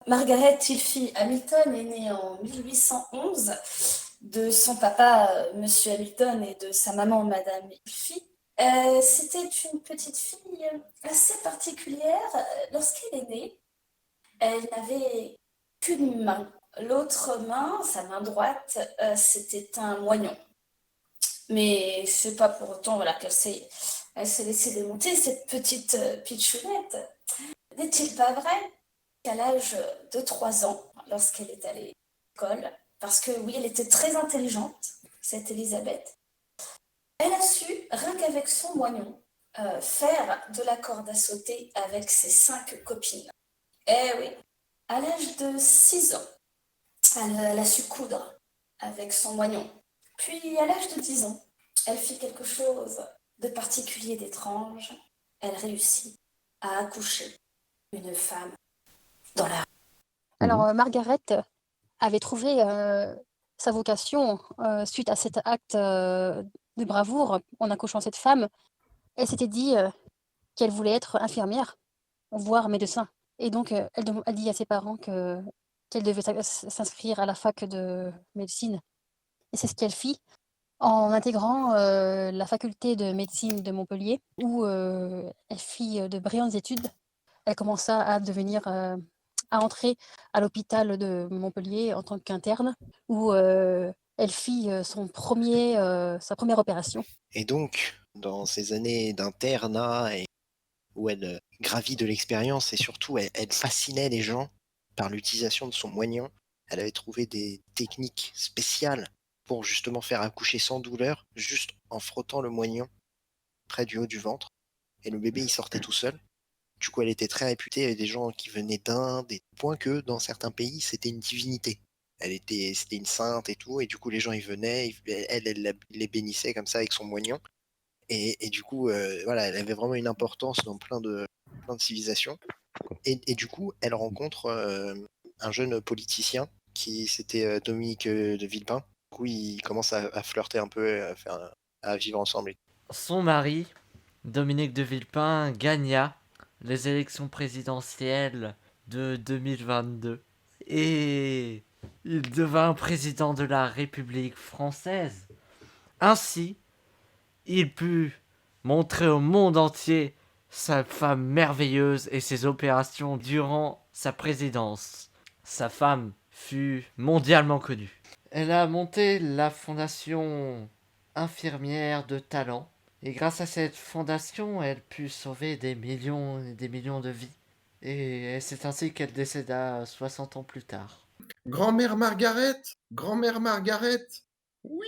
Margaret Tilfy Hamilton est née en 1811 de son papa, Monsieur Hamilton, et de sa maman, Madame Tilfy. C'était une petite fille assez particulière. Lorsqu'elle est née, elle n'avait qu'une main. L'autre main, sa main droite, c'était un moignon. Mais c'est pas pour autant voilà, elle s'est laissée démonter, cette petite pitchounette. N'est-il pas vrai qu'à l'âge de 3 ans, lorsqu'elle est allée à l'école, parce que oui, elle était très intelligente, cette Elisabeth, elle a su, rien qu'avec son moignon, faire de la corde à sauter avec ses 5 copines. Eh oui, à l'âge de 6 ans, elle a su coudre avec son moignon. Puis à l'âge de 10 ans, elle fit quelque chose de particulier, d'étrange. Elle réussit à accoucher une femme dans la... Alors, Margaret avait trouvé sa vocation suite à cet acte de bravoure en accouchant cette femme. Elle s'était dit qu'elle voulait être infirmière, voire médecin. Et donc, elle dit à ses parents qu'elle devait s'inscrire à la fac de médecine. Et c'est ce qu'elle fit en intégrant la faculté de médecine de Montpellier, où elle fit de brillantes études. Elle commença à entrer à l'hôpital de Montpellier en tant qu'interne, où elle fit sa première opération. Et donc, dans ces années d'internat où elle gravit de l'expérience et surtout elle fascinait les gens par l'utilisation de son moignon, elle avait trouvé des techniques spéciales pour justement faire accoucher sans douleur, juste en frottant le moignon près du haut du ventre. Et le bébé, il sortait tout seul. Du coup, elle était très réputée. Il y avait des gens qui venaient d'Inde, et point que dans certains pays, c'était une divinité. C'était une sainte et tout. Et du coup, les gens, ils venaient. Elle les bénissait comme ça avec son moignon. Et du coup, voilà, elle avait vraiment une importance dans plein de civilisations. Et du coup, elle rencontre un jeune politicien c'était Dominique de Villepin. Du coup, ils commencent à flirter un peu, à vivre ensemble. Son mari, Dominique de Villepin, gagna les élections présidentielles de 2022 et il devint président de la République française. Ainsi, il put montrer au monde entier sa femme merveilleuse et ses opérations durant sa présidence. Sa femme fut mondialement connue. Elle a monté la fondation infirmière de talent. Et grâce à cette fondation, elle put sauver des millions et des millions de vies. Et c'est ainsi qu'elle décéda 60 ans plus tard. Grand-mère Margaret, grand-mère Margaret. Oui,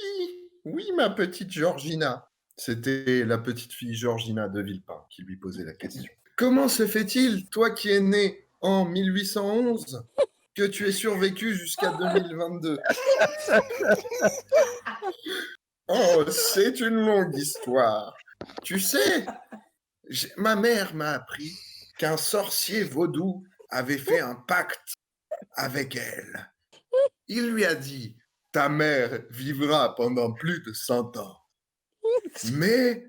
oui, ma petite Georgina. C'était la petite fille Georgina de Villepin qui lui posait la question. Comment se fait-il, toi qui es né en 1811, que tu aies survécu jusqu'à 2022? Oh, c'est une longue histoire. Tu sais, ma mère m'a appris qu'un sorcier vaudou avait fait un pacte avec elle. Il lui a dit, ta mère vivra pendant plus de 100 ans, mais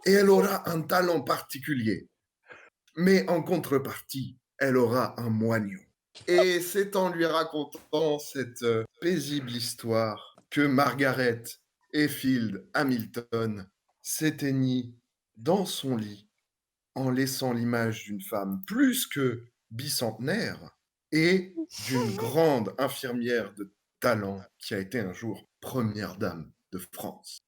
et elle aura un talent particulier. Mais en contrepartie, elle aura un moignon. Et c'est en lui racontant cette paisible histoire que Margaret Effield Hamilton s'éteignit dans son lit en laissant l'image d'une femme plus que bicentenaire et d'une grande infirmière de talent qui a été un jour première dame de France.